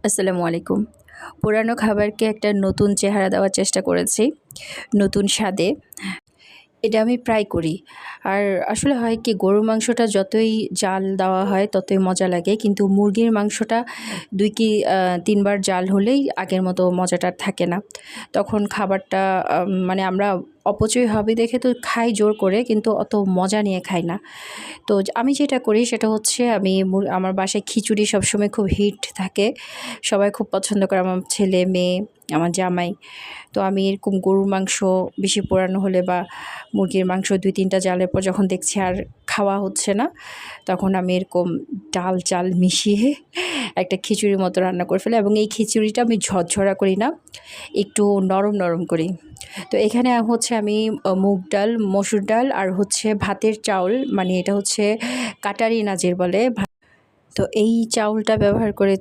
আসসালামু আলাইকুম। পুরানো খাবারকে একটা নতুন চেহারা দেওয়ার চেষ্টা করেছি, নতুন স্বাদে। এটা আমি প্রায় করি। আর আসলে হয় কি, গরুর মাংসটা যতই জাল দেওয়া হয় ততই মজা লাগে। কিন্তু মুরগির মাংসটা ২ কি ৩ বার জাল হলেই আগের মতো মজাটা আর থাকে না। তখন খাবারটা মানে আমরা অপচয় হবে দেখে তো খাই জোর করে, কিন্তু অত মজা নিয়ে খাই না। তো আমি যেটা করি সেটা হচ্ছে, আমি আমার বাসায় খিচুড়ি সবসময় খুব হিট থাকে। সবাই খুব পছন্দ করে, আমার ছেলে, মেয়ে, আমার জামাই। তো আমি এরকম গরুর মাংস বেশি পোড়ানো হলে বা মুরগির মাংস ২-৩ টা জালের পর যখন দেখছি আর খাওয়া হচ্ছে না, তখন আমি এরকম ডাল চাল মিশিয়ে একটা খিচুড়ির মতো রান্না করে ফেলি, এবং এই খিচুড়িটা আমি ঝরঝরা করি না, একটু নরম নরম করি। তো এখানে হচ্ছে আমি মুগ ডাল, মসুর ডাল আর হচ্ছে ভাতের চাউল, মানে এটা হচ্ছে কাটারি নাজির বলে। তো এই চাউলটা ব্যবহার করেছি।